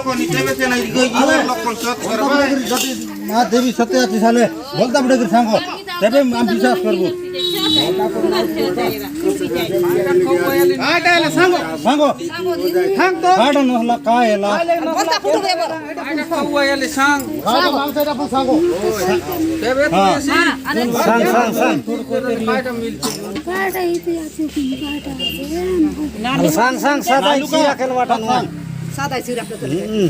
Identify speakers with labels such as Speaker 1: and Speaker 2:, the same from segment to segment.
Speaker 1: লক্ষণ হিসেবে সে নাই লক্ষণ সৎ করবে
Speaker 2: যদি মা দেবী সত্যি আছে তাহলে বলতাম ডেকে সাঙ্গ তবে আমি বিশ্বাস করবো সাঙ্গ থাক তো কাটা নহলা কায় এলা
Speaker 3: বলতা ফুটো দেব
Speaker 4: আইনা খাওয়াইলে সাং
Speaker 2: মাংসটা পুর সাঙ্গ
Speaker 4: দেবে তুমি
Speaker 2: সাং সাং সাং
Speaker 4: কাটা মিলছে
Speaker 5: কাটা ইতে আছে কি কাটা আছে
Speaker 2: সাং সাং সাদা সিরা খেলবাটা না
Speaker 3: সাদা সিরা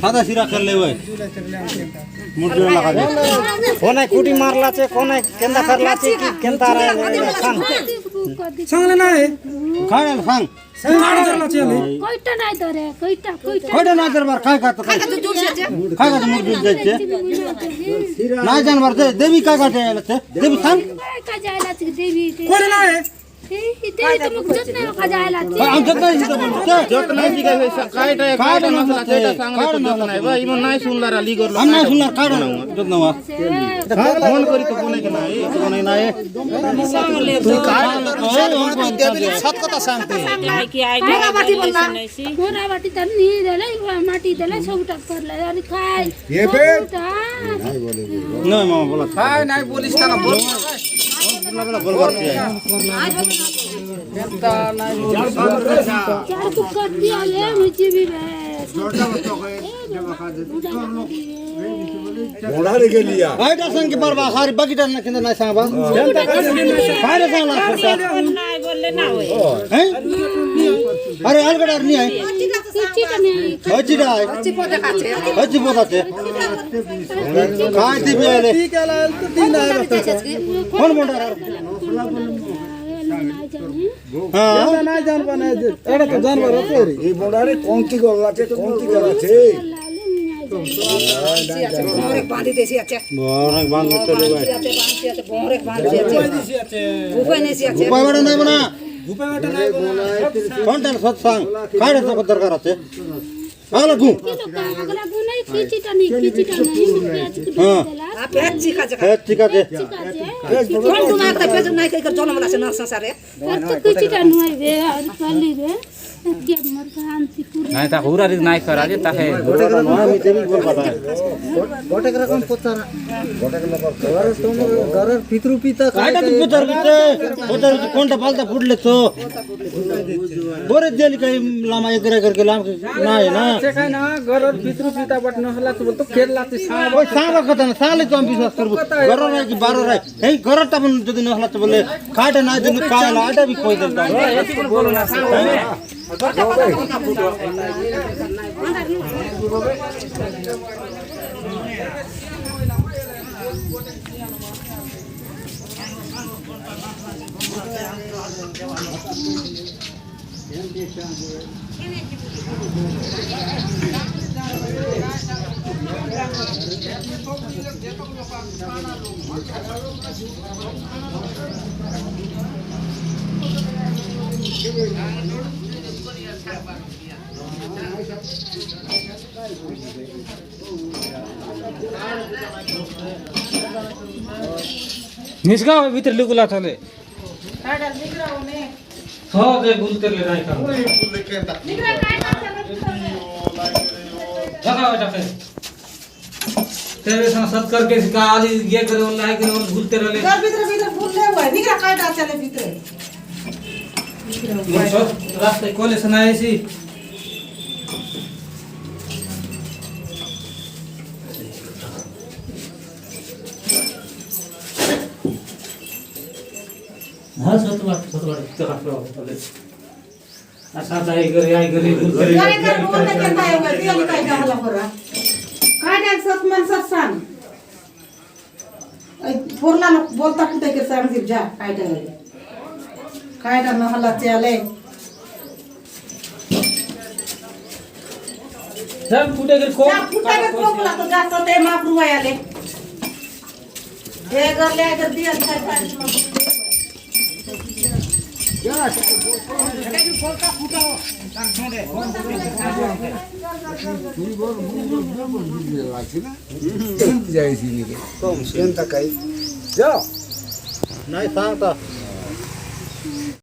Speaker 2: সাদা সিরা খেললে ওই মুড়ি লাগা দে কোনে কুটি মারলাছে কোনে কেন্দা করলাছে কি কেন্দা রে সাং
Speaker 4: সাংলে না
Speaker 2: খায় সাং
Speaker 4: কাটা করলাছে
Speaker 5: কয়টা নাই ধরে কয়টা
Speaker 2: কয়টা না দরবার খায় কা তো খায়
Speaker 3: তো জোর সেছে
Speaker 2: কা মুড়ি যাচ্ছে না জানবার দেবী কা কাটে এলাছে দেবী সাং
Speaker 5: का जायला देवी
Speaker 4: করে না
Speaker 5: देवी तो मुख जत नहीं का जायला
Speaker 2: আমি যত নাই দিতে বলতে
Speaker 1: যত নাই দিকে কাইটা কাইটা নসলা সেটা সাংলে তো যত নাই ভাই ইমন নাই শুনলারা লিগর
Speaker 2: আমি না শুনলাম কাটা না যত না
Speaker 1: ফোন করি তো কোনে কে নাই
Speaker 2: কোনে নাই তুই কাটা দেবী সত কথা সাংতে
Speaker 3: মোরা বাটি বলনা
Speaker 5: मोरा बाटी त नी देले माटी देले सबटा करले अनि खाय
Speaker 2: ये पे না মামা বলা
Speaker 4: ভাই নাই বলিস না বল
Speaker 2: বলবার কি
Speaker 4: এটা নাই
Speaker 5: चार कुक कर दिया ले मुझे भी बे
Speaker 6: मोड़ारे के लिया
Speaker 2: आइटा संग के परवा हारी बकीटा न केंद्र ना सांबा फायदा सांग ला
Speaker 7: নাই বললে না হয়
Speaker 2: हैं अरे अलगडर नहीं है
Speaker 5: चिटा नहीं
Speaker 2: हचिडा है
Speaker 3: চিপো দেখাছে
Speaker 2: हचि बोदाचे काय दिबे आले कौन बोंडा हां
Speaker 4: না জানবা না এটা তো জানবার আছে
Speaker 6: ये मोड़ारे कौन की गल्ला छे कौन की गल्ला छे
Speaker 3: মোরে বাঁধি দেছি আছে
Speaker 2: অনেক বান করতে রে ভাই
Speaker 3: আছে বাঁধি আছে মোরে বাঁধি আছে উপায় নেছি আছে
Speaker 2: উপায় বড় নাই বনা কোনটার সৎসঙ্গ কাইরে তো দরকার আছে আগলা গু
Speaker 5: अगला गुनाई चिटा नहीं
Speaker 2: हां
Speaker 3: পেট চিকা আছে
Speaker 2: है ठीक है
Speaker 3: কোন তুমি একটা পেজ নাই কই জন্ম লাছে না সংসারে
Speaker 5: तो चिटा नुई बे और पाली रे के मर कान सिकुर
Speaker 4: নাই তা হুরারি নাই করা যে তাহে
Speaker 2: गोटे कर আমি দেবী বল পাতা
Speaker 6: गोटे कर कौन पोतारा गोटे कर घर तुम घर पितृ पिता
Speaker 2: कायटा तू पुतर पुतर कोणता पालता फुटले तो बोरे देली काही लामा एकरा करके लाम ना है ना
Speaker 4: সে খায় না ঘরের পিতৃ পিতা বট নহলা তো বলতো খেললাতে সাং
Speaker 2: ওই সাবা কথা না সালে তো আমি বিশ্বাস করব ঘর রাই কি বারো রাই এই ঘরটা যদি না হলা তো বলে কাটা না দিন কায়লা আটা भी কই দেন
Speaker 4: বলো না নিসগাও ভিতর লুকুলা চলে হ্যাঁ যে গুলতে ले নাই কাম जगह जाके तेरे साथ सत करके गाली ये करे ऑनलाइन करे और भूलते रहले
Speaker 3: घर भीतर भीतर भूल ले हुआ निकरा काटा चले भीतर
Speaker 4: रास्ते कोले सुनाए सी हाँ सतवार चला करो बोले अच्छा आई करे भूलते
Speaker 3: काय कर बोल के काय हुआ दिया काय गाला परा काय डाल सत मन सत सान पोरला बोलता कुठे के सांग दिप जा काय डाल काय डाल নহला चले
Speaker 4: जब फुटे के को
Speaker 3: फुटा के कोपला तो जा तो ते माप रुआ आले हे घर ले कर दिया काय काय
Speaker 6: जायसी नहीं कौन सेंता काई जाओ
Speaker 2: नाही सांगता